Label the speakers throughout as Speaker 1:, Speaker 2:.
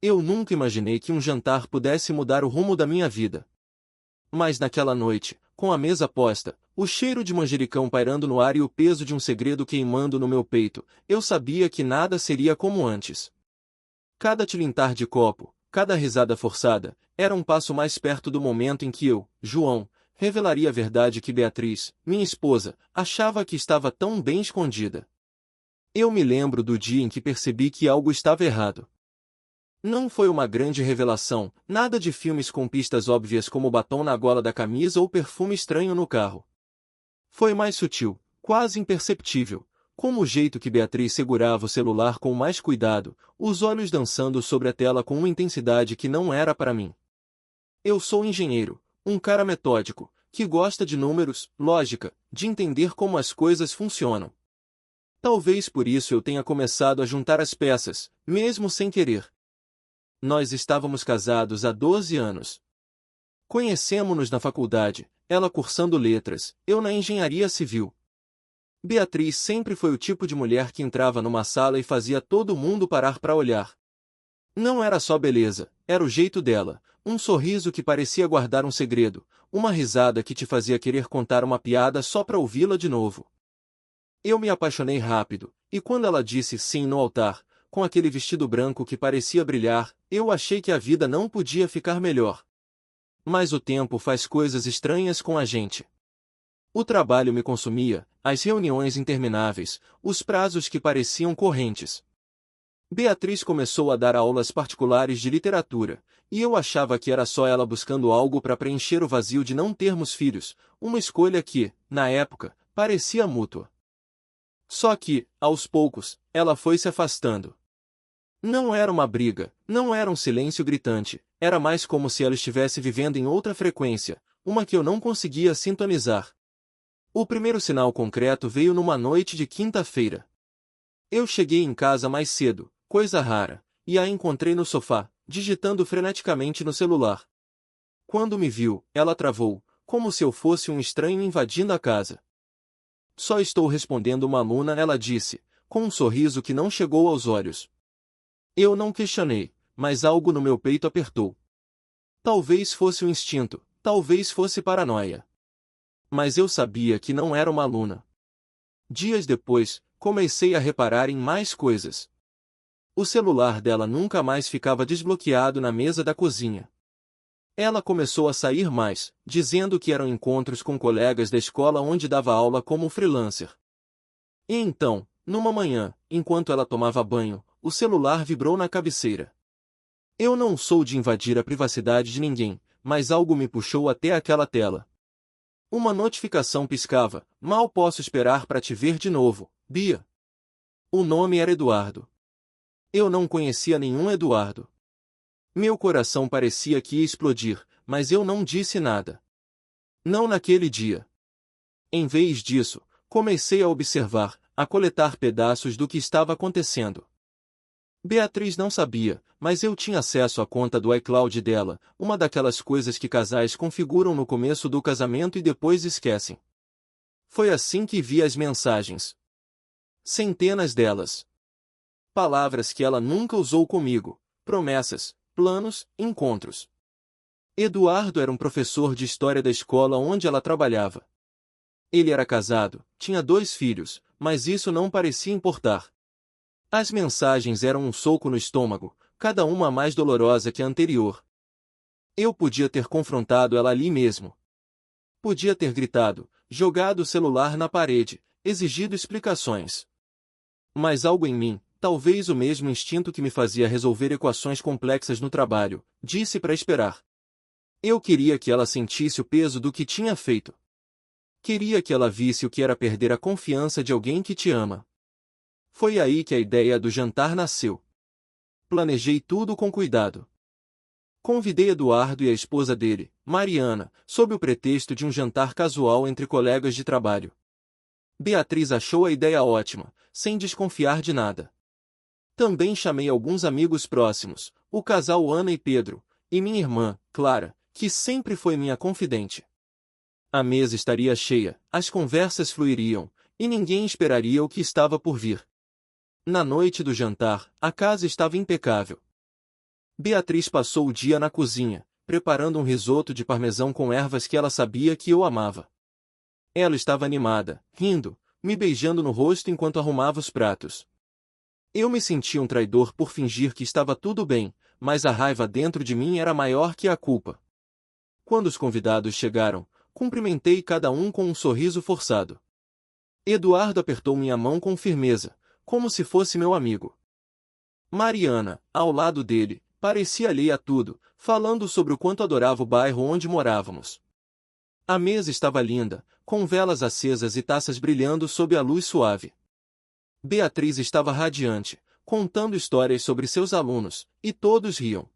Speaker 1: Eu nunca imaginei que um jantar pudesse mudar o rumo da minha vida. Mas naquela noite, com a mesa posta, o cheiro de manjericão pairando no ar e o peso de um segredo queimando no meu peito, eu sabia que nada seria como antes. Cada tilintar de copo, cada risada forçada, era um passo mais perto do momento em que eu, João, revelaria a verdade que Beatriz, minha esposa, achava que estava tão bem escondida. Eu me lembro do dia em que percebi que algo estava errado. Não foi uma grande revelação, nada de filmes com pistas óbvias como batom na gola da camisa ou perfume estranho no carro. Foi mais sutil, quase imperceptível, como o jeito que Beatriz segurava o celular com mais cuidado, os olhos dançando sobre a tela com uma intensidade que não era para mim. Eu sou engenheiro, um cara metódico, que gosta de números, lógica, de entender como as coisas funcionam. Talvez por isso eu tenha começado a juntar as peças, mesmo sem querer. Nós estávamos casados há 12 anos. Conhecemo-nos na faculdade, ela cursando letras, eu na engenharia civil. Beatriz sempre foi o tipo de mulher que entrava numa sala e fazia todo mundo parar para olhar. Não era só beleza, era o jeito dela, um sorriso que parecia guardar um segredo, uma risada que te fazia querer contar uma piada só para ouvi-la de novo. Eu me apaixonei rápido, e quando ela disse sim no altar, com aquele vestido branco que parecia brilhar, eu achei que a vida não podia ficar melhor. Mas o tempo faz coisas estranhas com a gente. O trabalho me consumia, as reuniões intermináveis, os prazos que pareciam correntes. Beatriz começou a dar aulas particulares de literatura, e eu achava que era só ela buscando algo para preencher o vazio de não termos filhos, uma escolha que, na época, parecia mútua. Só que, aos poucos, ela foi se afastando. Não era uma briga, não era um silêncio gritante, era mais como se ela estivesse vivendo em outra frequência, uma que eu não conseguia sintonizar. O primeiro sinal concreto veio numa noite de quinta-feira. Eu cheguei em casa mais cedo, coisa rara, e a encontrei no sofá, digitando freneticamente no celular. Quando me viu, ela travou, como se eu fosse um estranho invadindo a casa. Só estou respondendo uma aluna, ela disse, com um sorriso que não chegou aos olhos. Eu não questionei, mas algo no meu peito apertou. Talvez fosse um instinto, talvez fosse paranoia. Mas eu sabia que não era uma aluna. Dias depois, comecei a reparar em mais coisas. O celular dela nunca mais ficava desbloqueado na mesa da cozinha. Ela começou a sair mais, dizendo que eram encontros com colegas da escola onde dava aula como freelancer. E então, numa manhã, enquanto ela tomava banho, o celular vibrou na cabeceira. Eu não sou de invadir a privacidade de ninguém, mas algo me puxou até aquela tela. Uma notificação piscava, mal posso esperar para te ver de novo, Bia. O nome era Eduardo. Eu não conhecia nenhum Eduardo. Meu coração parecia que ia explodir, mas eu não disse nada. Não naquele dia. Em vez disso, comecei a observar, a coletar pedaços do que estava acontecendo. Beatriz não sabia, mas eu tinha acesso à conta do iCloud dela, uma daquelas coisas que casais configuram no começo do casamento e depois esquecem. Foi assim que vi as mensagens. Centenas delas. Palavras que ela nunca usou comigo, promessas, planos, encontros. Eduardo era um professor de história da escola onde ela trabalhava. Ele era casado, tinha 2 filhos, mas isso não parecia importar. As mensagens eram um soco no estômago, cada uma mais dolorosa que a anterior. Eu podia ter confrontado ela ali mesmo. Podia ter gritado, jogado o celular na parede, exigido explicações. Mas algo em mim, talvez o mesmo instinto que me fazia resolver equações complexas no trabalho, disse para esperar. Eu queria que ela sentisse o peso do que tinha feito. Queria que ela visse o que era perder a confiança de alguém que te ama. Foi aí que a ideia do jantar nasceu. Planejei tudo com cuidado. Convidei Eduardo e a esposa dele, Mariana, sob o pretexto de um jantar casual entre colegas de trabalho. Beatriz achou a ideia ótima, sem desconfiar de nada. Também chamei alguns amigos próximos, o casal Ana e Pedro, e minha irmã, Clara, que sempre foi minha confidente. A mesa estaria cheia, as conversas fluiriam, e ninguém esperaria o que estava por vir. Na noite do jantar, a casa estava impecável. Beatriz passou o dia na cozinha, preparando um risoto de parmesão com ervas que ela sabia que eu amava. Ela estava animada, rindo, me beijando no rosto enquanto arrumava os pratos. Eu me sentia um traidor por fingir que estava tudo bem, mas a raiva dentro de mim era maior que a culpa. Quando os convidados chegaram, cumprimentei cada um com um sorriso forçado. Eduardo apertou minha mão com firmeza, como se fosse meu amigo. Mariana, ao lado dele, parecia alheia a tudo, falando sobre o quanto adorava o bairro onde morávamos. A mesa estava linda, com velas acesas e taças brilhando sob a luz suave. Beatriz estava radiante, contando histórias sobre seus alunos, e todos riam.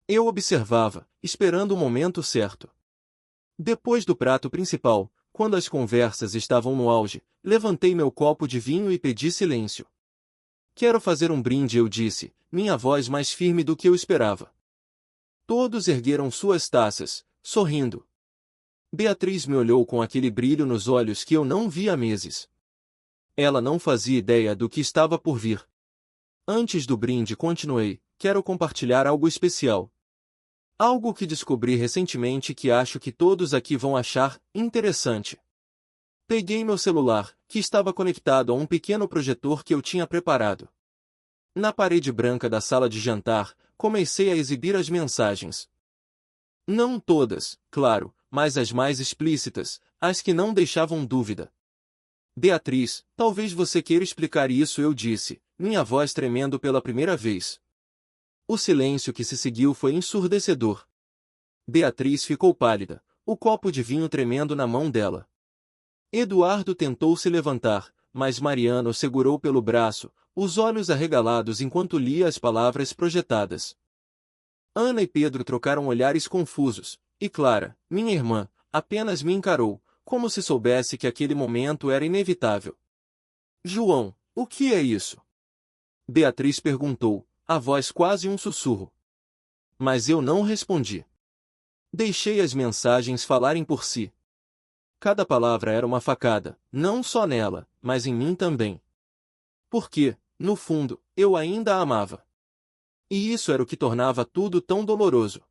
Speaker 1: Eu observava, esperando o momento certo. Depois do prato principal, quando as conversas estavam no auge, levantei meu copo de vinho e pedi silêncio. Quero fazer um brinde, eu disse, minha voz mais firme do que eu esperava. Todos ergueram suas taças, sorrindo. Beatriz me olhou com aquele brilho nos olhos que eu não via há meses. Ela não fazia ideia do que estava por vir. Antes do brinde continuei, quero compartilhar algo especial. Algo que descobri recentemente que acho que todos aqui vão achar interessante. Peguei meu celular, que estava conectado a um pequeno projetor que eu tinha preparado. Na parede branca da sala de jantar, comecei a exibir as mensagens. Não todas, claro, mas as mais explícitas, as que não deixavam dúvida. Beatriz, talvez você queira explicar isso, eu disse, minha voz tremendo pela primeira vez. O silêncio que se seguiu foi ensurdecedor. Beatriz ficou pálida, o copo de vinho tremendo na mão dela. Eduardo tentou se levantar, mas Mariana o segurou pelo braço, os olhos arregalados enquanto lia as palavras projetadas. Ana e Pedro trocaram olhares confusos, e Clara, minha irmã, apenas me encarou, como se soubesse que aquele momento era inevitável. João, o que é isso? Beatriz perguntou, a voz quase um sussurro. Mas eu não respondi. Deixei as mensagens falarem por si. Cada palavra era uma facada, não só nela, mas em mim também. Porque, no fundo, eu ainda a amava. E isso era o que tornava tudo tão doloroso.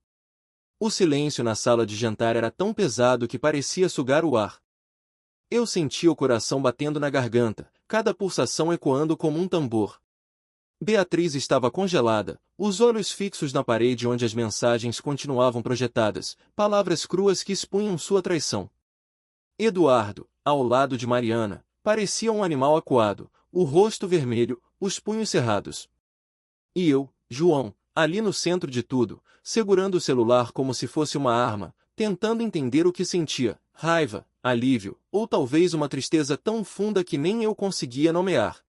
Speaker 1: O silêncio na sala de jantar era tão pesado que parecia sugar o ar. Eu sentia o coração batendo na garganta, cada pulsação ecoando como um tambor. Beatriz estava congelada, os olhos fixos na parede onde as mensagens continuavam projetadas, palavras cruas que expunham sua traição. Eduardo, ao lado de Mariana, parecia um animal acuado, o rosto vermelho, os punhos cerrados. E eu, João, ali no centro de tudo, segurando o celular como se fosse uma arma, tentando entender o que sentia, raiva, alívio, ou talvez uma tristeza tão funda que nem eu conseguia nomear.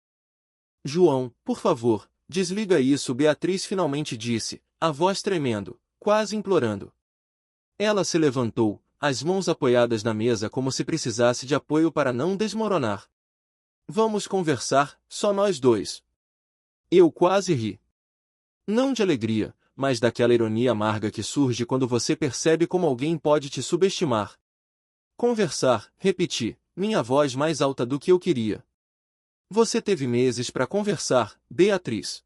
Speaker 1: João, por favor, desliga isso, Beatriz finalmente disse, a voz tremendo, quase implorando. Ela se levantou, as mãos apoiadas na mesa como se precisasse de apoio para não desmoronar. Vamos conversar, só nós dois. Eu quase ri. Não de alegria, mas daquela ironia amarga que surge quando você percebe como alguém pode te subestimar. Conversar, repeti, minha voz mais alta do que eu queria. Você teve meses para conversar, Beatriz.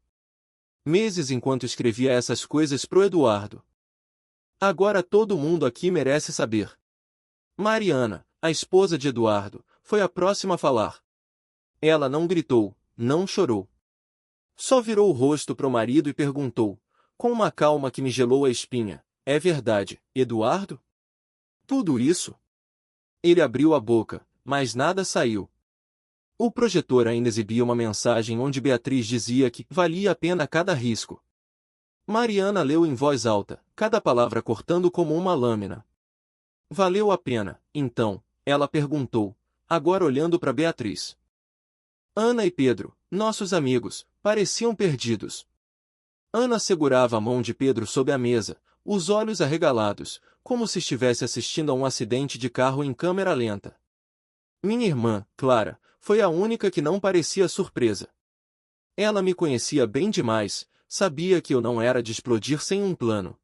Speaker 1: Meses enquanto escrevia essas coisas pro Eduardo. Agora todo mundo aqui merece saber. Mariana, a esposa de Eduardo, foi a próxima a falar. Ela não gritou, não chorou. Só virou o rosto pro marido e perguntou, com uma calma que me gelou a espinha, é verdade, Eduardo? Tudo isso? Ele abriu a boca, mas nada saiu. O projetor ainda exibia uma mensagem onde Beatriz dizia que valia a pena cada risco. Mariana leu em voz alta, cada palavra cortando como uma lâmina. Valeu a pena, então, ela perguntou, agora olhando para Beatriz. Ana e Pedro, nossos amigos, pareciam perdidos. Ana segurava a mão de Pedro sob a mesa, os olhos arregalados, como se estivesse assistindo a um acidente de carro em câmera lenta. Minha irmã, Clara, foi a única que não parecia surpresa. Ela me conhecia bem demais, sabia que eu não era de explodir sem um plano.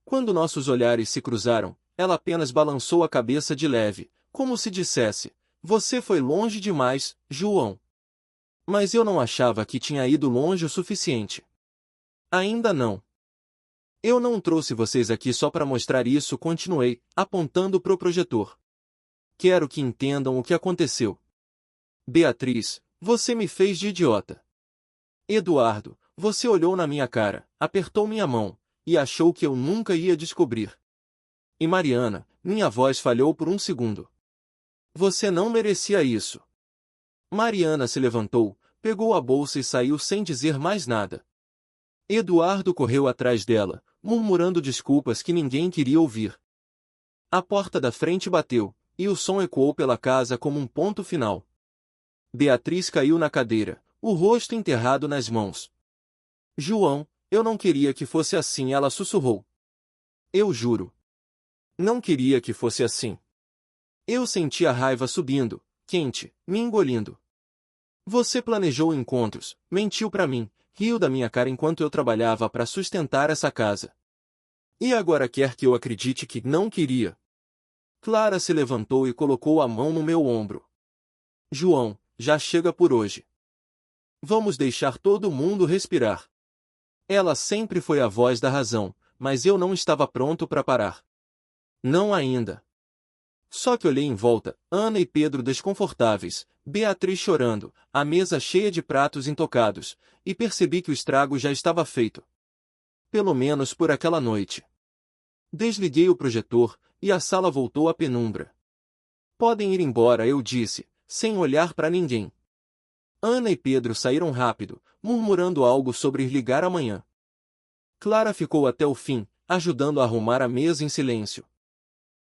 Speaker 1: Quando nossos olhares se cruzaram, ela apenas balançou a cabeça de leve, como se dissesse, você foi longe demais, João. Mas eu não achava que tinha ido longe o suficiente. Ainda não. Eu não trouxe vocês aqui só para mostrar isso, continuei, apontando pro projetor. Quero que entendam o que aconteceu. Beatriz, você me fez de idiota. Eduardo, você olhou na minha cara, apertou minha mão, e achou que eu nunca ia descobrir. E Mariana, minha voz falhou por um segundo. Você não merecia isso. Mariana se levantou, pegou a bolsa e saiu sem dizer mais nada. Eduardo correu atrás dela, murmurando desculpas que ninguém queria ouvir. A porta da frente bateu, e o som ecoou pela casa como um ponto final. Beatriz caiu na cadeira, o rosto enterrado nas mãos. João, eu não queria que fosse assim, ela sussurrou. Eu juro. Não queria que fosse assim. Eu senti a raiva subindo, quente, me engolindo. Você planejou encontros, mentiu pra mim, riu da minha cara enquanto eu trabalhava para sustentar essa casa. E agora quer que eu acredite que não queria? Clara se levantou e colocou a mão no meu ombro. João, já chega por hoje. Vamos deixar todo mundo respirar. Ela sempre foi a voz da razão, mas eu não estava pronto para parar. Não ainda. Só que olhei em volta, Ana e Pedro desconfortáveis, Beatriz chorando, a mesa cheia de pratos intocados, e percebi que o estrago já estava feito. Pelo menos por aquela noite. Desliguei o projetor, e a sala voltou à penumbra. Podem ir embora, eu disse, sem olhar para ninguém. Ana e Pedro saíram rápido, murmurando algo sobre ir ligar amanhã. Clara ficou até o fim, ajudando a arrumar a mesa em silêncio.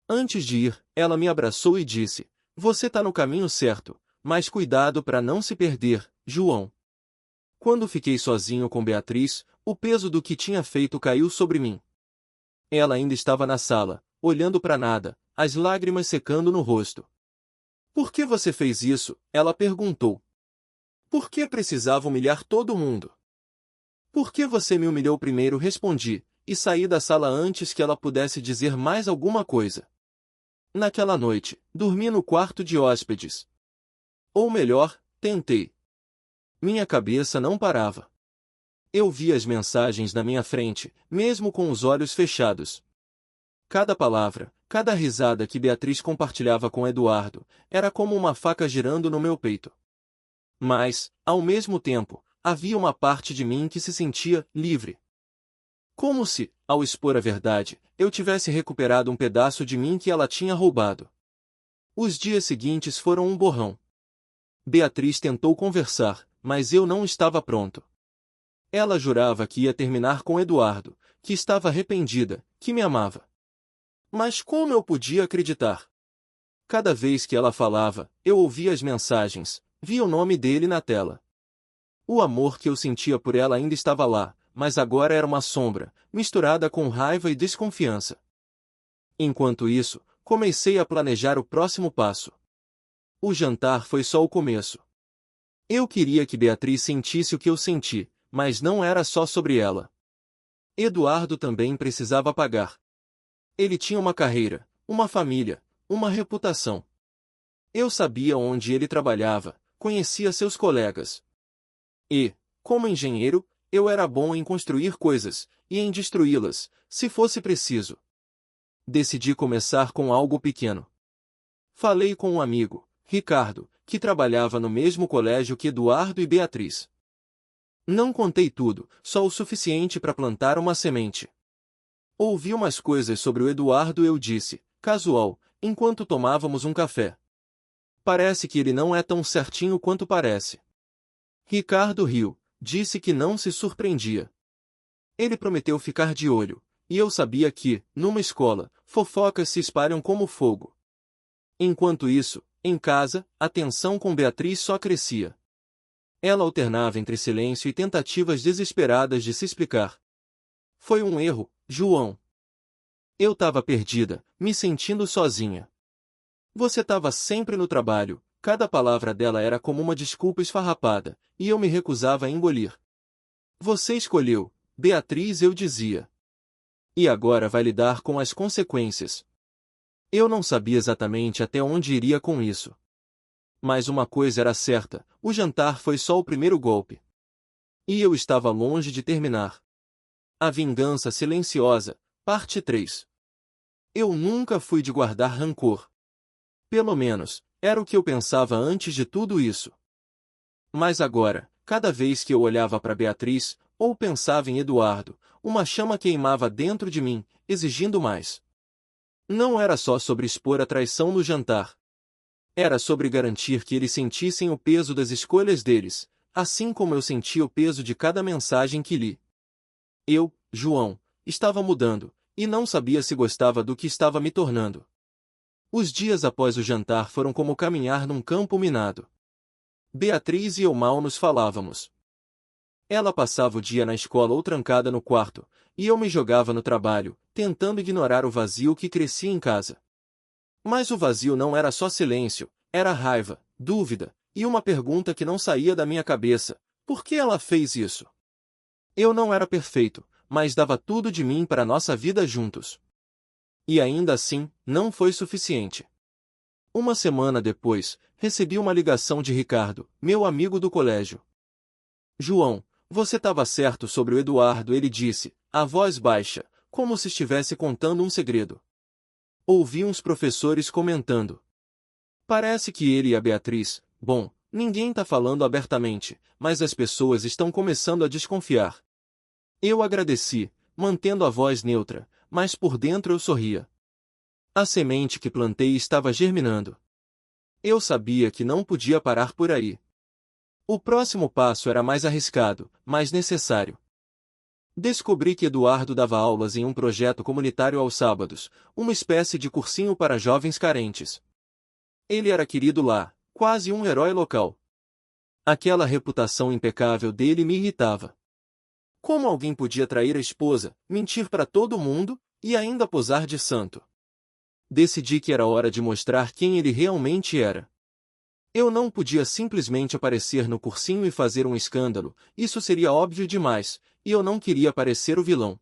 Speaker 1: Antes de ir, ela me abraçou e disse, você tá no caminho certo, mas cuidado para não se perder, João. Quando fiquei sozinho com Beatriz, o peso do que tinha feito caiu sobre mim. Ela ainda estava na sala, olhando para nada, as lágrimas secando no rosto. Por que você fez isso? Ela perguntou. Por que precisava humilhar todo mundo? Por que você me humilhou primeiro? Respondi, e saí da sala antes que ela pudesse dizer mais alguma coisa. Naquela noite, dormi no quarto de hóspedes. Ou melhor, tentei. Minha cabeça não parava. Eu via as mensagens na minha frente, mesmo com os olhos fechados. Cada palavra, cada risada que Beatriz compartilhava com Eduardo, era como uma faca girando no meu peito. Mas, ao mesmo tempo, havia uma parte de mim que se sentia livre. Como se, ao expor a verdade, eu tivesse recuperado um pedaço de mim que ela tinha roubado. Os dias seguintes foram um borrão. Beatriz tentou conversar, mas eu não estava pronto. Ela jurava que ia terminar com Eduardo, que estava arrependida, que me amava. Mas como eu podia acreditar? Cada vez que ela falava, eu ouvia as mensagens, via o nome dele na tela. O amor que eu sentia por ela ainda estava lá, mas agora era uma sombra, misturada com raiva e desconfiança. Enquanto isso, comecei a planejar o próximo passo. O jantar foi só o começo. Eu queria que Beatriz sentisse o que eu senti, mas não era só sobre ela. Eduardo também precisava pagar. Ele tinha uma carreira, uma família, uma reputação. Eu sabia onde ele trabalhava, conhecia seus colegas. E, como engenheiro, eu era bom em construir coisas, e em destruí-las, se fosse preciso. Decidi começar com algo pequeno. Falei com um amigo, Ricardo, que trabalhava no mesmo colégio que Eduardo e Beatriz. Não contei tudo, só o suficiente para plantar uma semente. Ouvi umas coisas sobre o Eduardo e eu disse, casual, enquanto tomávamos um café. Parece que ele não é tão certinho quanto parece. Ricardo riu, disse que não se surpreendia. Ele prometeu ficar de olho, e eu sabia que, numa escola, fofocas se espalham como fogo. Enquanto isso, em casa, a tensão com Beatriz só crescia. Ela alternava entre silêncio e tentativas desesperadas de se explicar. Foi um erro, João. Eu estava perdida, me sentindo sozinha. Você estava sempre no trabalho, cada palavra dela era como uma desculpa esfarrapada, e eu me recusava a engolir. Você escolheu, Beatriz, eu dizia. E agora vai lidar com as consequências. Eu não sabia exatamente até onde iria com isso. Mas uma coisa era certa, o jantar foi só o primeiro golpe. E eu estava longe de terminar. A Vingança Silenciosa, Parte 3. Eu nunca fui de guardar rancor. Pelo menos, era o que eu pensava antes de tudo isso. Mas agora, cada vez que eu olhava para Beatriz, ou pensava em Eduardo, uma chama queimava dentro de mim, exigindo mais. Não era só sobre expor a traição no jantar. Era sobre garantir que eles sentissem o peso das escolhas deles, assim como eu sentia o peso de cada mensagem que li. Eu, João, estava mudando, e não sabia se gostava do que estava me tornando. Os dias após o jantar foram como caminhar num campo minado. Beatriz e eu mal nos falávamos. Ela passava o dia na escola ou trancada no quarto, e eu me jogava no trabalho, tentando ignorar o vazio que crescia em casa. Mas o vazio não era só silêncio, era raiva, dúvida, e uma pergunta que não saía da minha cabeça: por que ela fez isso? Eu não era perfeito, mas dava tudo de mim para nossa vida juntos. E ainda assim, não foi suficiente. Uma semana depois, recebi uma ligação de Ricardo, meu amigo do colégio. João, você estava certo sobre o Eduardo, ele disse, a voz baixa, como se estivesse contando um segredo. Ouvi uns professores comentando. Parece que ele e a Beatriz, bom, ninguém está falando abertamente, mas as pessoas estão começando a desconfiar. Eu agradeci, mantendo a voz neutra, mas por dentro eu sorria. A semente que plantei estava germinando. Eu sabia que não podia parar por aí. O próximo passo era mais arriscado, mas necessário. Descobri que Eduardo dava aulas em um projeto comunitário aos sábados, uma espécie de cursinho para jovens carentes. Ele era querido lá, quase um herói local. Aquela reputação impecável dele me irritava. Como alguém podia trair a esposa, mentir para todo mundo, e ainda posar de santo? Decidi que era hora de mostrar quem ele realmente era. Eu não podia simplesmente aparecer no cursinho e fazer um escândalo, isso seria óbvio demais, e eu não queria parecer o vilão.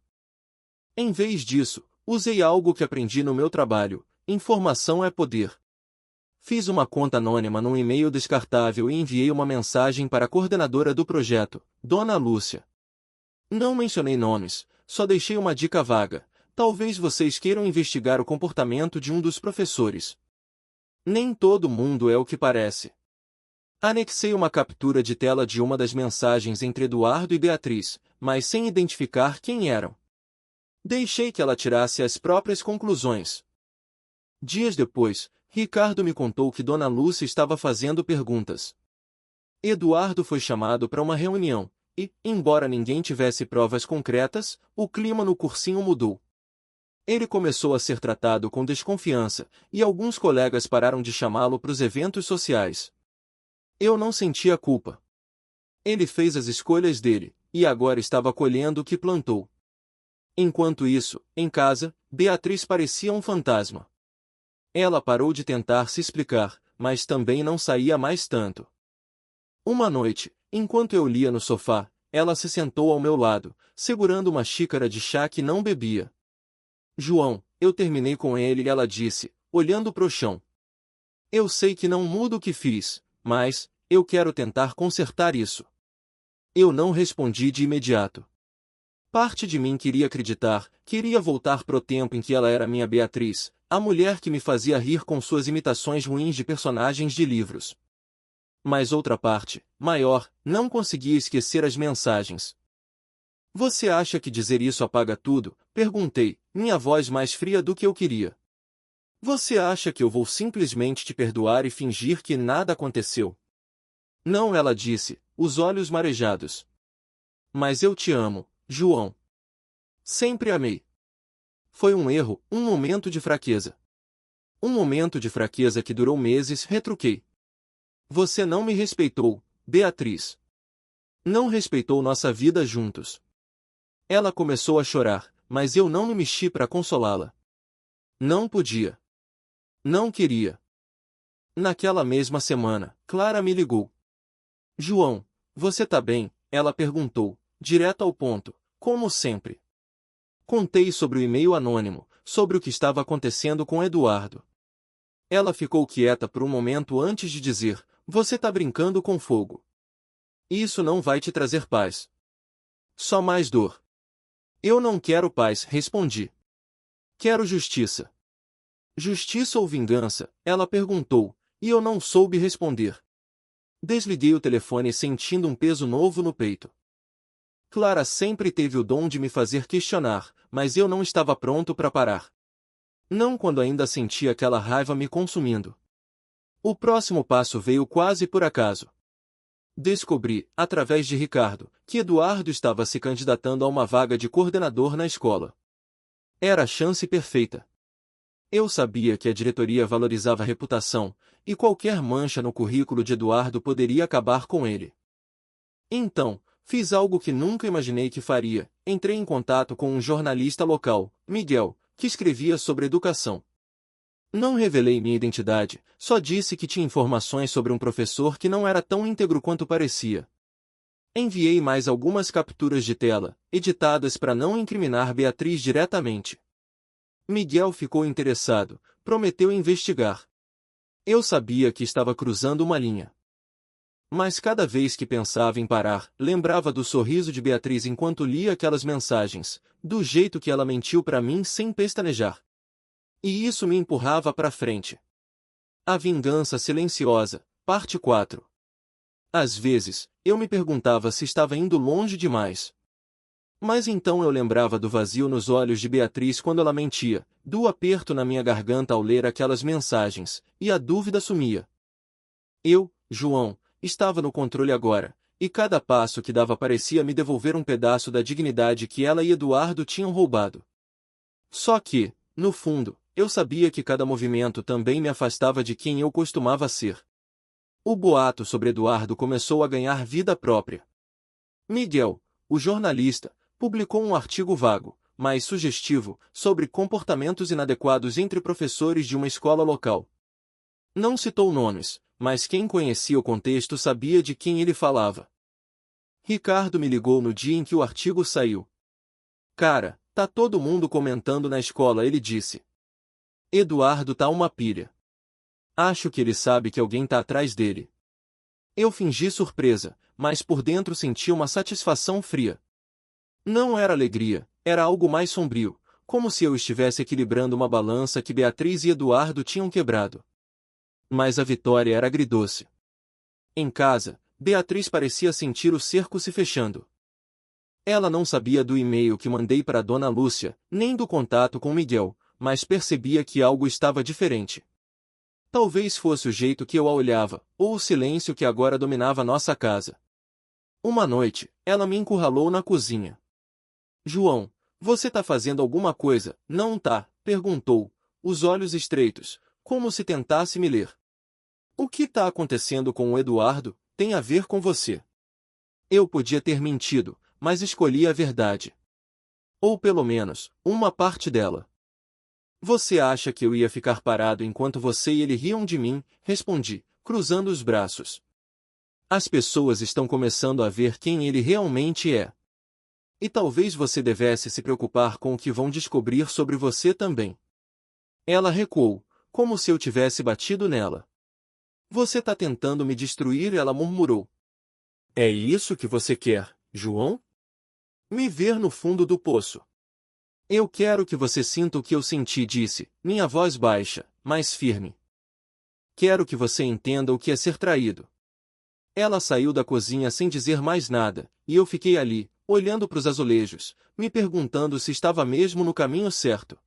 Speaker 1: Em vez disso, usei algo que aprendi no meu trabalho: informação é poder. Fiz uma conta anônima num e-mail descartável e enviei uma mensagem para a coordenadora do projeto, Dona Lúcia. Não mencionei nomes, só deixei uma dica vaga: talvez vocês queiram investigar o comportamento de um dos professores. Nem todo mundo é o que parece. Anexei uma captura de tela de uma das mensagens entre Eduardo e Beatriz, mas sem identificar quem eram. Deixei que ela tirasse as próprias conclusões. Dias depois, Ricardo me contou que Dona Lúcia estava fazendo perguntas. Eduardo foi chamado para uma reunião, e, embora ninguém tivesse provas concretas, o clima no cursinho mudou. Ele começou a ser tratado com desconfiança, e alguns colegas pararam de chamá-lo para os eventos sociais. Eu não sentia culpa. Ele fez as escolhas dele, e agora estava colhendo o que plantou. Enquanto isso, em casa, Beatriz parecia um fantasma. Ela parou de tentar se explicar, mas também não saía mais tanto. Uma noite, enquanto eu lia no sofá, ela se sentou ao meu lado, segurando uma xícara de chá que não bebia. João, eu terminei com ele e ela disse, olhando pro chão. Eu sei que não mudo o que fiz, mas, eu quero tentar consertar isso. Eu não respondi de imediato. Parte de mim queria acreditar, queria voltar pro tempo em que ela era minha Beatriz, a mulher que me fazia rir com suas imitações ruins de personagens de livros. Mas outra parte, maior, não conseguia esquecer as mensagens. Você acha que dizer isso apaga tudo? Perguntei, minha voz mais fria do que eu queria. Você acha que eu vou simplesmente te perdoar e fingir que nada aconteceu? Não, ela disse, os olhos marejados. Mas eu te amo, João. Sempre amei. Foi um erro, um momento de fraqueza. Um momento de fraqueza que durou meses, retruquei. Você não me respeitou, Beatriz. Não respeitou nossa vida juntos. Ela começou a chorar, mas eu não me mexi para consolá-la. Não podia. Não queria. Naquela mesma semana, Clara me ligou. João, você tá bem? Ela perguntou, direto ao ponto, como sempre. Contei sobre o e-mail anônimo, sobre o que estava acontecendo com Eduardo. Ela ficou quieta por um momento antes de dizer, você tá brincando com fogo. Isso não vai te trazer paz. Só mais dor. Eu não quero paz, respondi. Quero justiça. Justiça ou vingança? Ela perguntou, e eu não soube responder. Desliguei o telefone sentindo um peso novo no peito. Clara sempre teve o dom de me fazer questionar, mas eu não estava pronto para parar. Não quando ainda sentia aquela raiva me consumindo. O próximo passo veio quase por acaso. Descobri, através de Ricardo, que Eduardo estava se candidatando a uma vaga de coordenador na escola. Era a chance perfeita. Eu sabia que a diretoria valorizava a reputação, e qualquer mancha no currículo de Eduardo poderia acabar com ele. Então, fiz algo que nunca imaginei que faria. Entrei em contato com um jornalista local, Miguel, que escrevia sobre educação. Não revelei minha identidade, só disse que tinha informações sobre um professor que não era tão íntegro quanto parecia. Enviei mais algumas capturas de tela, editadas para não incriminar Beatriz diretamente. Miguel ficou interessado, prometeu investigar. Eu sabia que estava cruzando uma linha. Mas cada vez que pensava em parar, lembrava do sorriso de Beatriz enquanto lia aquelas mensagens, do jeito que ela mentiu para mim sem pestanejar. E isso me empurrava para frente. A vingança silenciosa, parte 4. Às vezes, eu me perguntava se estava indo longe demais. Mas então eu lembrava do vazio nos olhos de Beatriz quando ela mentia, do aperto na minha garganta ao ler aquelas mensagens, e a dúvida sumia. Eu, João, estava no controle agora, e cada passo que dava parecia me devolver um pedaço da dignidade que ela e Eduardo tinham roubado. Só que, no fundo, eu sabia que cada movimento também me afastava de quem eu costumava ser. O boato sobre Eduardo começou a ganhar vida própria. Miguel, o jornalista, publicou um artigo vago, mas sugestivo, sobre comportamentos inadequados entre professores de uma escola local. Não citou nomes, mas quem conhecia o contexto sabia de quem ele falava. Ricardo me ligou no dia em que o artigo saiu. Cara, tá todo mundo comentando na escola, ele disse. Eduardo tá uma pilha. Acho que ele sabe que alguém tá atrás dele. Eu fingi surpresa, mas por dentro senti uma satisfação fria. Não era alegria, era algo mais sombrio, como se eu estivesse equilibrando uma balança que Beatriz e Eduardo tinham quebrado. Mas a vitória era agridoce. Em casa, Beatriz parecia sentir o cerco se fechando. Ela não sabia do e-mail que mandei para Dona Lúcia, nem do contato com Miguel, mas percebia que algo estava diferente. Talvez fosse o jeito que eu a olhava, ou o silêncio que agora dominava nossa casa. Uma noite, ela me encurralou na cozinha. João, você tá fazendo alguma coisa, não tá? Perguntou, os olhos estreitos, como se tentasse me ler. O que tá acontecendo com o Eduardo? Tem a ver com você. Eu podia ter mentido, mas escolhi a verdade. Ou pelo menos, uma parte dela. Você acha que eu ia ficar parado enquanto você e ele riam de mim? Respondi, cruzando os braços. As pessoas estão começando a ver quem ele realmente é. E talvez você devesse se preocupar com o que vão descobrir sobre você também. Ela recuou, como se eu tivesse batido nela. Você tá tentando me destruir? Ela murmurou. É isso que você quer, João? Me ver no fundo do poço. Eu quero que você sinta o que eu senti, disse, minha voz baixa, mas firme. Quero que você entenda o que é ser traído. Ela saiu da cozinha sem dizer mais nada, e eu fiquei ali, olhando para os azulejos, me perguntando se estava mesmo no caminho certo.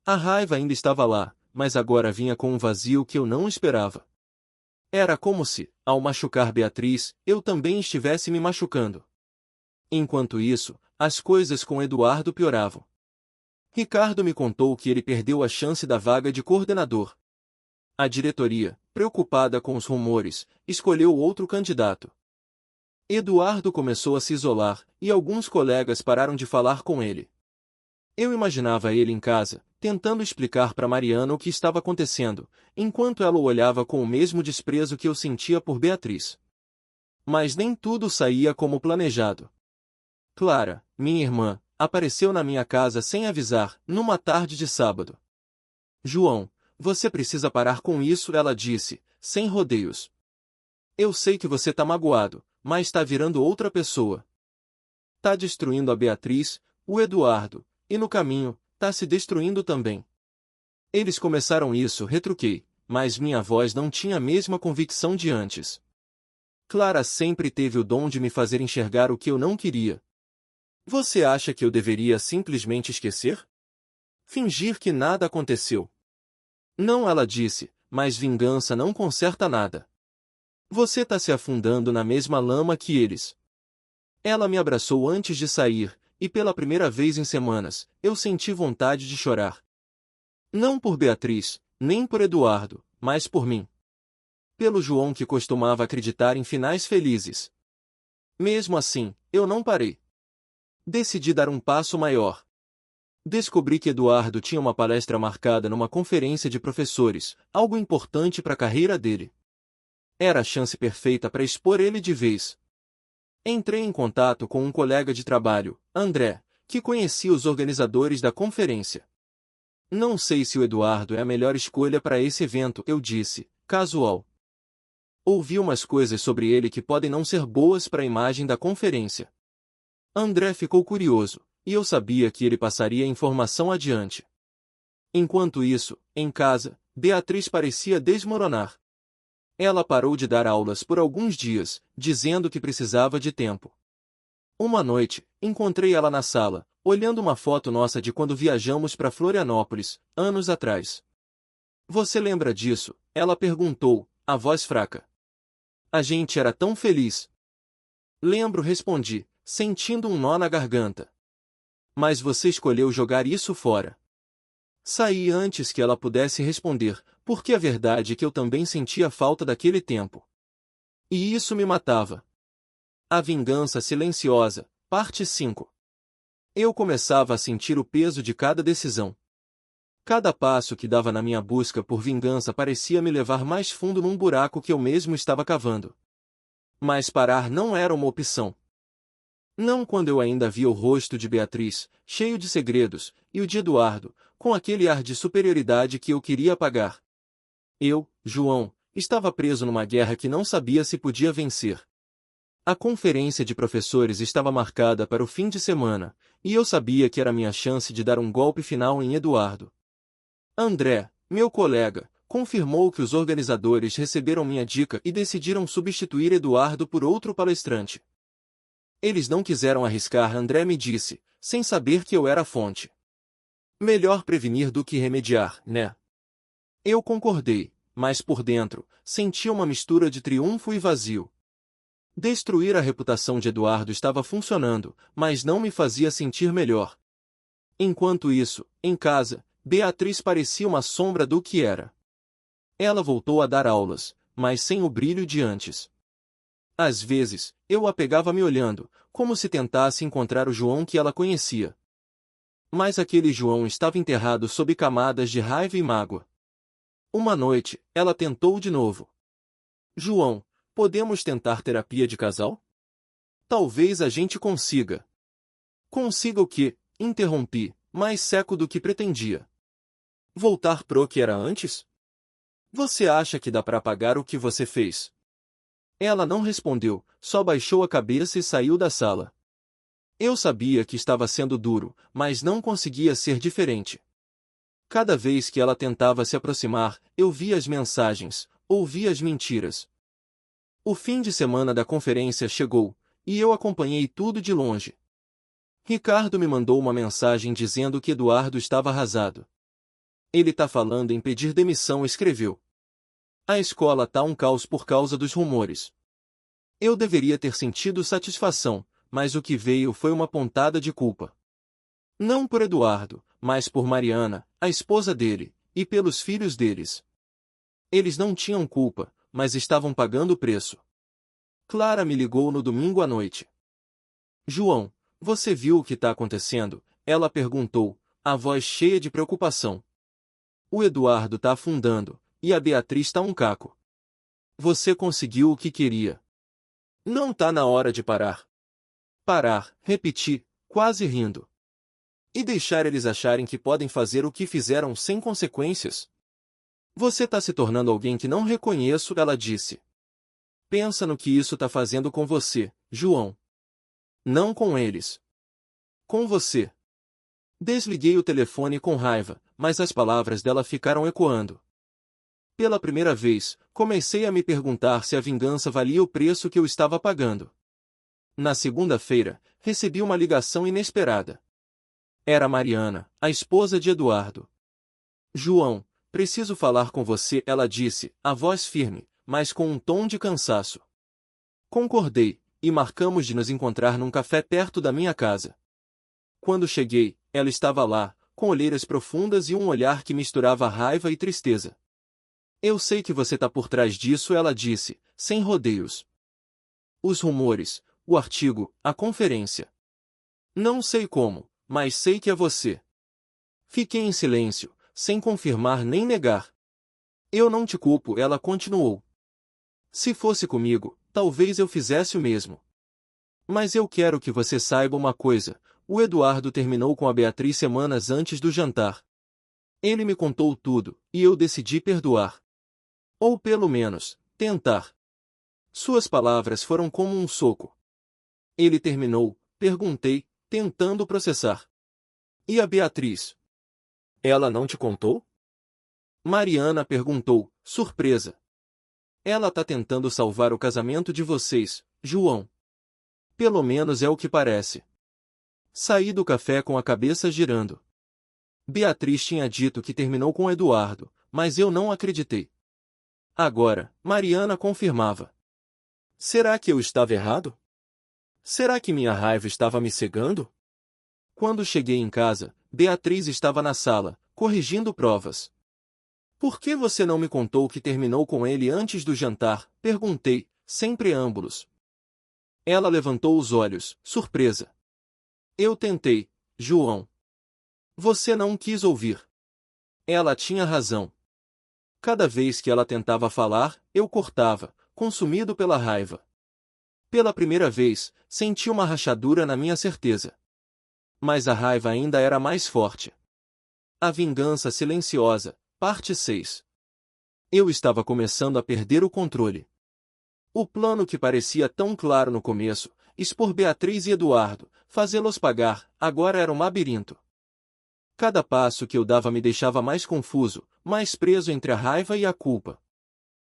Speaker 1: A raiva ainda estava lá, mas agora vinha com um vazio que eu não esperava. Era como se, ao machucar Beatriz, eu também estivesse me machucando. Enquanto isso, as coisas com Eduardo pioravam. Ricardo me contou que ele perdeu a chance da vaga de coordenador. A diretoria, preocupada com os rumores, escolheu outro candidato. Eduardo começou a se isolar, e alguns colegas pararam de falar com ele. Eu imaginava ele em casa, tentando explicar para Mariana o que estava acontecendo, enquanto ela o olhava com o mesmo desprezo que eu sentia por Beatriz. Mas nem tudo saía como planejado. Clara, minha irmã, apareceu na minha casa sem avisar, numa tarde de sábado. João, você precisa parar com isso, ela disse, sem rodeios. Eu sei que você tá magoado, mas tá virando outra pessoa. Tá destruindo a Beatriz, o Eduardo, e no caminho, tá se destruindo também. Eles começaram isso, retruquei, mas minha voz não tinha a mesma convicção de antes. Clara sempre teve o dom de me fazer enxergar o que eu não queria. Você acha que eu deveria simplesmente esquecer? Fingir que nada aconteceu? Não, ela disse, mas vingança não conserta nada. Você tá se afundando na mesma lama que eles. Ela me abraçou antes de sair, e pela primeira vez em semanas, eu senti vontade de chorar. Não por Beatriz, nem por Eduardo, mas por mim. Pelo João que costumava acreditar em finais felizes. Mesmo assim, eu não parei. Decidi dar um passo maior. Descobri que Eduardo tinha uma palestra marcada numa conferência de professores, algo importante para a carreira dele. Era a chance perfeita para expor ele de vez. Entrei em contato com um colega de trabalho, André, que conhecia os organizadores da conferência. Não sei se o Eduardo é a melhor escolha para esse evento, eu disse, casual. Ouvi umas coisas sobre ele que podem não ser boas para a imagem da conferência. André ficou curioso, e eu sabia que ele passaria a informação adiante. Enquanto isso, em casa, Beatriz parecia desmoronar. Ela parou de dar aulas por alguns dias, dizendo que precisava de tempo. Uma noite, encontrei ela na sala, olhando uma foto nossa de quando viajamos para Florianópolis, anos atrás. Você lembra disso? Ela perguntou, a voz fraca. A gente era tão feliz. Lembro, respondi, sentindo um nó na garganta. Mas você escolheu jogar isso fora. Saí antes que ela pudesse responder, porque a verdade é que eu também sentia falta daquele tempo. E isso me matava. A vingança silenciosa, parte 5. Eu começava a sentir o peso de cada decisão. Cada passo que dava na minha busca por vingança parecia me levar mais fundo num buraco que eu mesmo estava cavando. Mas parar não era uma opção. Não quando eu ainda via o rosto de Beatriz, cheio de segredos, e o de Eduardo, com aquele ar de superioridade que eu queria apagar. Eu, João, estava preso numa guerra que não sabia se podia vencer. A conferência de professores estava marcada para o fim de semana, e eu sabia que era minha chance de dar um golpe final em Eduardo. André, meu colega, confirmou que os organizadores receberam minha dica e decidiram substituir Eduardo por outro palestrante. Eles não quiseram arriscar, André me disse, sem saber que eu era a fonte. Melhor prevenir do que remediar, né? Eu concordei, mas por dentro, sentia uma mistura de triunfo e vazio. Destruir a reputação de Eduardo estava funcionando, mas não me fazia sentir melhor. Enquanto isso, em casa, Beatriz parecia uma sombra do que era. Ela voltou a dar aulas, mas sem o brilho de antes. Às vezes, eu a pegava me olhando, como se tentasse encontrar o João que ela conhecia. Mas aquele João estava enterrado sob camadas de raiva e mágoa. Uma noite, ela tentou de novo. João, podemos tentar terapia de casal? Talvez a gente consiga. Consiga o quê? Interrompi, mais seco do que pretendia. Voltar pro que era antes? Você acha que dá para apagar o que você fez? Ela não respondeu, só baixou a cabeça e saiu da sala. Eu sabia que estava sendo duro, mas não conseguia ser diferente. Cada vez que ela tentava se aproximar, eu via as mensagens, ouvia as mentiras. O fim de semana da conferência chegou, e eu acompanhei tudo de longe. Ricardo me mandou uma mensagem dizendo que Eduardo estava arrasado. Ele tá falando em pedir demissão, escreveu. A escola tá um caos por causa dos rumores. Eu deveria ter sentido satisfação, mas o que veio foi uma pontada de culpa. Não por Eduardo, mas por Mariana, a esposa dele, e pelos filhos deles. Eles não tinham culpa, mas estavam pagando o preço. Clara me ligou no domingo à noite. João, você viu o que está acontecendo? Ela perguntou, a voz cheia de preocupação. O Eduardo tá afundando, e a Beatriz tá um caco. Você conseguiu o que queria. Não tá na hora de parar. Parar, repeti, quase rindo. E deixar eles acharem que podem fazer o que fizeram sem consequências? Você tá se tornando alguém que não reconheço, ela disse. Pensa no que isso tá fazendo com você, João. Não com eles. Com você. Desliguei o telefone com raiva, mas as palavras dela ficaram ecoando. Pela primeira vez, comecei a me perguntar se a vingança valia o preço que eu estava pagando. Na segunda-feira, recebi uma ligação inesperada. Era Mariana, a esposa de Eduardo. João, preciso falar com você, ela disse, a voz firme, mas com um tom de cansaço. Concordei, e marcamos de nos encontrar num café perto da minha casa. Quando cheguei, ela estava lá, com olheiras profundas e um olhar que misturava raiva e tristeza. Eu sei que você está por trás disso, ela disse, sem rodeios. Os rumores, o artigo, a conferência. Não sei como, mas sei que é você. Fiquei em silêncio, sem confirmar nem negar. Eu não te culpo, ela continuou. Se fosse comigo, talvez eu fizesse o mesmo. Mas eu quero que você saiba uma coisa, o Eduardo terminou com a Beatriz semanas antes do jantar. Ele me contou tudo, e eu decidi perdoar. Ou pelo menos, tentar. Suas palavras foram como um soco. Ele terminou, perguntei, tentando processar. E a Beatriz? Ela não te contou? Mariana perguntou, surpresa. Ela tá tentando salvar o casamento de vocês, João. Pelo menos é o que parece. Saí do café com a cabeça girando. Beatriz tinha dito que terminou com Eduardo, mas eu não acreditei. Agora, Mariana confirmava. Será que eu estava errado? Será que minha raiva estava me cegando? Quando cheguei em casa, Beatriz estava na sala, corrigindo provas. Por que você não me contou que terminou com ele antes do jantar? Perguntei, sem preâmbulos. Ela levantou os olhos, surpresa. Eu tentei, João. Você não quis ouvir. Ela tinha razão. Cada vez que ela tentava falar, eu cortava, consumido pela raiva. Pela primeira vez, senti uma rachadura na minha certeza. Mas a raiva ainda era mais forte. A vingança silenciosa, parte 6. Eu estava começando a perder o controle. O plano que parecia tão claro no começo, expor Beatriz e Eduardo, fazê-los pagar, agora era um labirinto. Cada passo que eu dava me deixava mais confuso, mais preso entre a raiva e a culpa.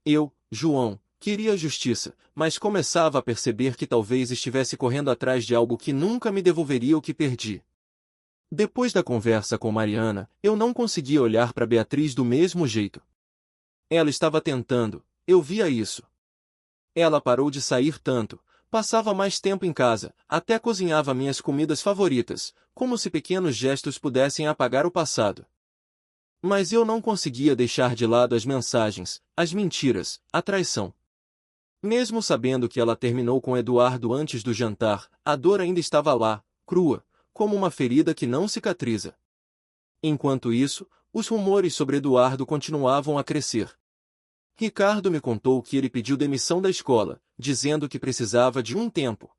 Speaker 1: Eu, João, queria justiça, mas começava a perceber que talvez estivesse correndo atrás de algo que nunca me devolveria o que perdi. Depois da conversa com Mariana, eu não conseguia olhar para Beatriz do mesmo jeito. Ela estava tentando, eu via isso. Ela parou de sair tanto, passava mais tempo em casa, até cozinhava minhas comidas favoritas, como se pequenos gestos pudessem apagar o passado. Mas eu não conseguia deixar de lado as mensagens, as mentiras, a traição. Mesmo sabendo que ela terminou com Eduardo antes do jantar, a dor ainda estava lá, crua, como uma ferida que não cicatriza. Enquanto isso, os rumores sobre Eduardo continuavam a crescer. Ricardo me contou que ele pediu demissão da escola, dizendo que precisava de um tempo.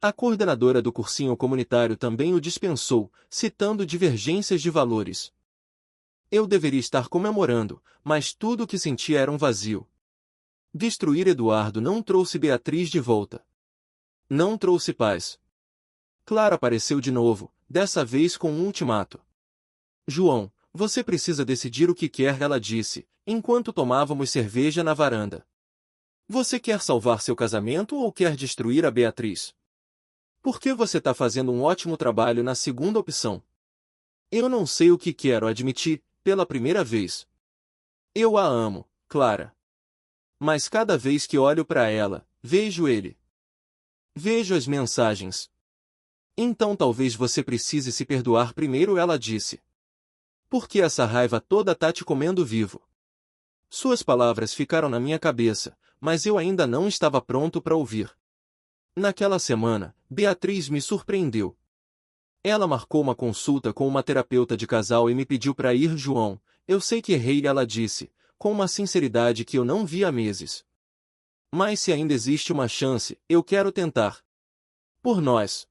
Speaker 1: A coordenadora do cursinho comunitário também o dispensou, citando divergências de valores. Eu deveria estar comemorando, mas tudo o que sentia era um vazio. Destruir Eduardo não trouxe Beatriz de volta. Não trouxe paz. Clara apareceu de novo, dessa vez com um ultimato. João, você precisa decidir o que quer, ela disse, enquanto tomávamos cerveja na varanda. Você quer salvar seu casamento ou quer destruir a Beatriz? Porque você está fazendo um ótimo trabalho na segunda opção. Eu não sei o que quero admitir, pela primeira vez. Eu a amo, Clara. Mas cada vez que olho para ela, vejo ele. Vejo as mensagens. Então talvez você precise se perdoar primeiro, ela disse. Por que essa raiva toda tá te comendo vivo? Suas palavras ficaram na minha cabeça, mas eu ainda não estava pronto para ouvir. Naquela semana, Beatriz me surpreendeu. Ela marcou uma consulta com uma terapeuta de casal e me pediu para ir. João, eu sei que errei, ela disse, com uma sinceridade que eu não via há meses. Mas se ainda existe uma chance, eu quero tentar. Por nós.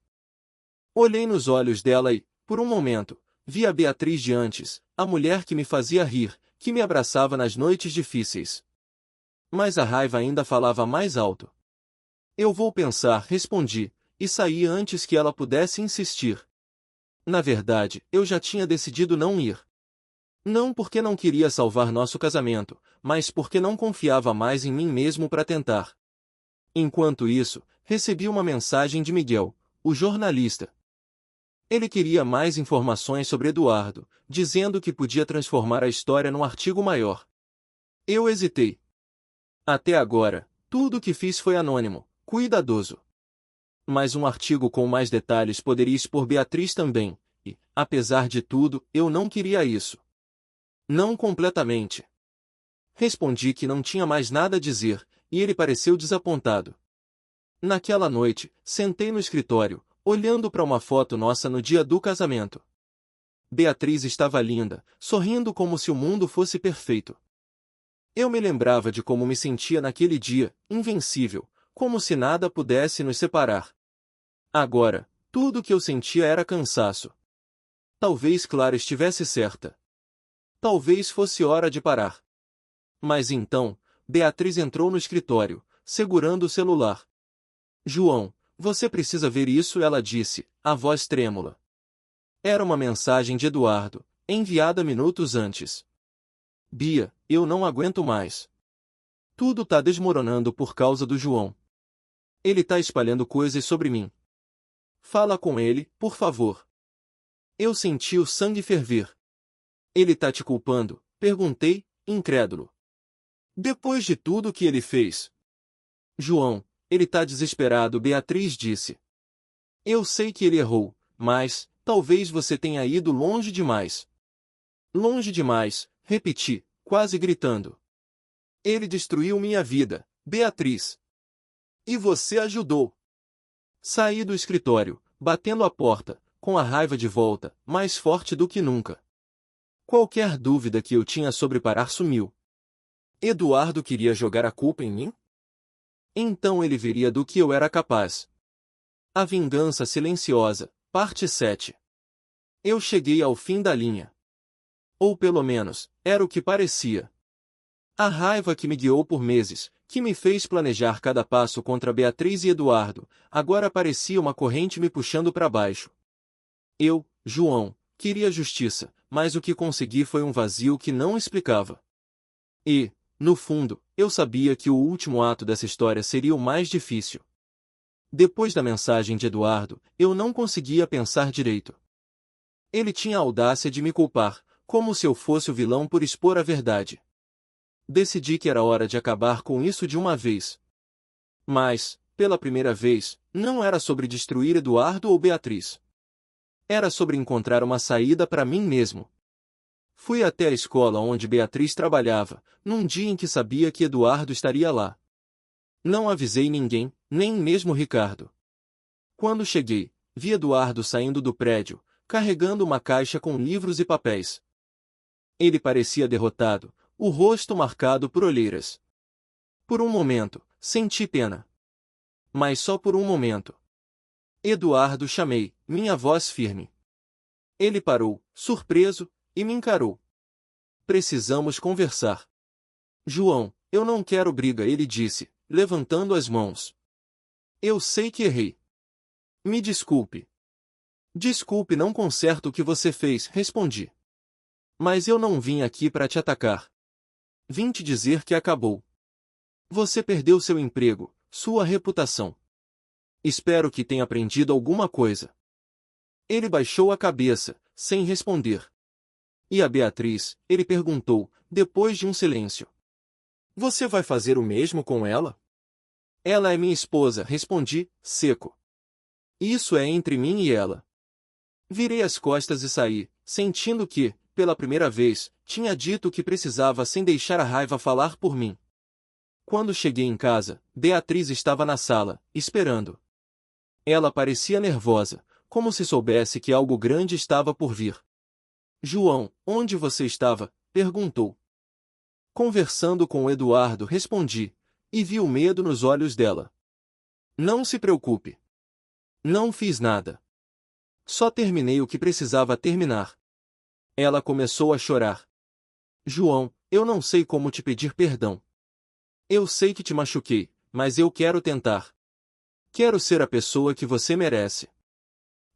Speaker 1: Olhei nos olhos dela e, por um momento, vi a Beatriz de antes, a mulher que me fazia rir, que me abraçava nas noites difíceis. Mas a raiva ainda falava mais alto. Eu vou pensar, respondi, e saí antes que ela pudesse insistir. Na verdade, eu já tinha decidido não ir. Não porque não queria salvar nosso casamento, mas porque não confiava mais em mim mesmo para tentar. Enquanto isso, recebi uma mensagem de Miguel, o jornalista. Ele queria mais informações sobre Eduardo, dizendo que podia transformar a história num artigo maior. Eu hesitei. Até agora, tudo o que fiz foi anônimo, cuidadoso. Mas um artigo com mais detalhes poderia expor Beatriz também, e, apesar de tudo, eu não queria isso. Não completamente. Respondi que não tinha mais nada a dizer, e ele pareceu desapontado. Naquela noite, sentei no escritório, olhando para uma foto nossa no dia do casamento. Beatriz estava linda, sorrindo como se o mundo fosse perfeito. Eu me lembrava de como me sentia naquele dia, invencível, como se nada pudesse nos separar. Agora, tudo o que eu sentia era cansaço. Talvez Clara estivesse certa. Talvez fosse hora de parar. Mas então, Beatriz entrou no escritório, segurando o celular. João, você precisa ver isso, ela disse, a voz trêmula. Era uma mensagem de Eduardo, enviada minutos antes. Bia, eu não aguento mais. Tudo tá desmoronando por causa do João. Ele tá espalhando coisas sobre mim. Fala com ele, por favor. Eu senti o sangue ferver. Ele tá te culpando? Perguntei, incrédulo. Depois de tudo que ele fez. João, ele tá desesperado, Beatriz disse. Eu sei que ele errou, mas, talvez você tenha ido longe demais. Longe demais, repeti, quase gritando. Ele destruiu minha vida, Beatriz. E você ajudou. Saí do escritório, batendo a porta, com a raiva de volta, mais forte do que nunca. Qualquer dúvida que eu tinha sobre parar sumiu. Eduardo queria jogar a culpa em mim? Então ele veria do que eu era capaz. A Vingança Silenciosa, parte 7. Eu cheguei ao fim da linha. Ou pelo menos, era o que parecia. A raiva que me guiou por meses, que me fez planejar cada passo contra Beatriz e Eduardo, agora parecia uma corrente me puxando para baixo. Eu, João, queria justiça, mas o que consegui foi um vazio que não explicava. E, no fundo, eu sabia que o último ato dessa história seria o mais difícil. Depois da mensagem de Eduardo, eu não conseguia pensar direito. Ele tinha a audácia de me culpar, como se eu fosse o vilão por expor a verdade. Decidi que era hora de acabar com isso de uma vez. Mas, pela primeira vez, não era sobre destruir Eduardo ou Beatriz. Era sobre encontrar uma saída para mim mesmo. Fui até a escola onde Beatriz trabalhava, num dia em que sabia que Eduardo estaria lá. Não avisei ninguém, nem mesmo Ricardo. Quando cheguei, vi Eduardo saindo do prédio, carregando uma caixa com livros e papéis. Ele parecia derrotado, o rosto marcado por olheiras. Por um momento, senti pena. Mas só por um momento. Eduardo, chamei, minha voz firme. Ele parou, surpreso, e me encarou. Precisamos conversar. João, eu não quero briga, ele disse, levantando as mãos. Eu sei que errei. Me desculpe. Desculpe, não conserto o que você fez, respondi. Mas eu não vim aqui para te atacar. Vim te dizer que acabou. Você perdeu seu emprego, sua reputação. Espero que tenha aprendido alguma coisa. Ele baixou a cabeça, sem responder. E a Beatriz, ele perguntou, depois de um silêncio. Você vai fazer o mesmo com ela? Ela é minha esposa, respondi, seco. Isso é entre mim e ela. Virei as costas e saí, sentindo que, pela primeira vez, tinha dito o que precisava sem deixar a raiva falar por mim. Quando cheguei em casa, Beatriz estava na sala, esperando. Ela parecia nervosa, como se soubesse que algo grande estava por vir. João, onde você estava? Perguntou. Conversando com Eduardo, respondi, e vi o medo nos olhos dela. Não se preocupe. Não fiz nada. Só terminei o que precisava terminar. Ela começou a chorar. João, eu não sei como te pedir perdão. Eu sei que te machuquei, mas eu quero tentar. Quero ser a pessoa que você merece.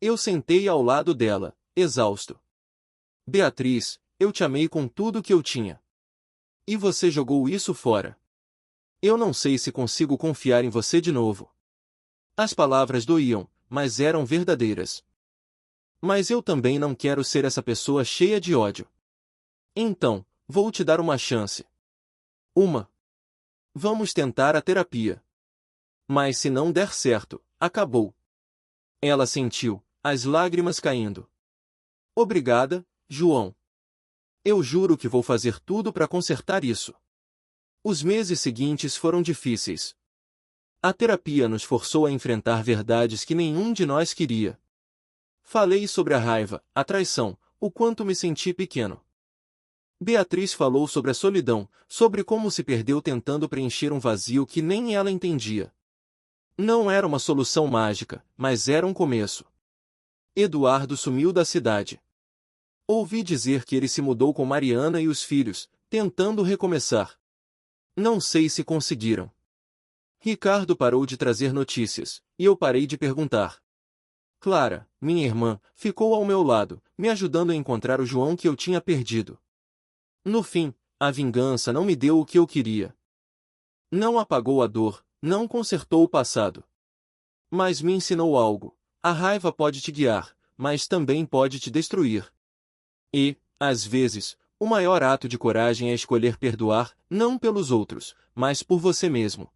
Speaker 1: Eu sentei ao lado dela, exausto. Beatriz, eu te amei com tudo que eu tinha. E você jogou isso fora. Eu não sei se consigo confiar em você de novo. As palavras doíam, mas eram verdadeiras. Mas eu também não quero ser essa pessoa cheia de ódio. Então, vou te dar uma chance. Uma. Vamos tentar a terapia. Mas se não der certo, acabou. Ela sentiu, as lágrimas caindo. Obrigada, João. Eu juro que vou fazer tudo para consertar isso. Os meses seguintes foram difíceis. A terapia nos forçou a enfrentar verdades que nenhum de nós queria. Falei sobre a raiva, a traição, o quanto me senti pequeno. Beatriz falou sobre a solidão, sobre como se perdeu tentando preencher um vazio que nem ela entendia. Não era uma solução mágica, mas era um começo. Eduardo sumiu da cidade. Ouvi dizer que ele se mudou com Mariana e os filhos, tentando recomeçar. Não sei se conseguiram. Ricardo parou de trazer notícias, e eu parei de perguntar. Clara, minha irmã, ficou ao meu lado, me ajudando a encontrar o João que eu tinha perdido. No fim, a vingança não me deu o que eu queria. Não apagou a dor, não consertou o passado. Mas me ensinou algo. A raiva pode te guiar, mas também pode te destruir. E, às vezes, o maior ato de coragem é escolher perdoar, não pelos outros, mas por você mesmo.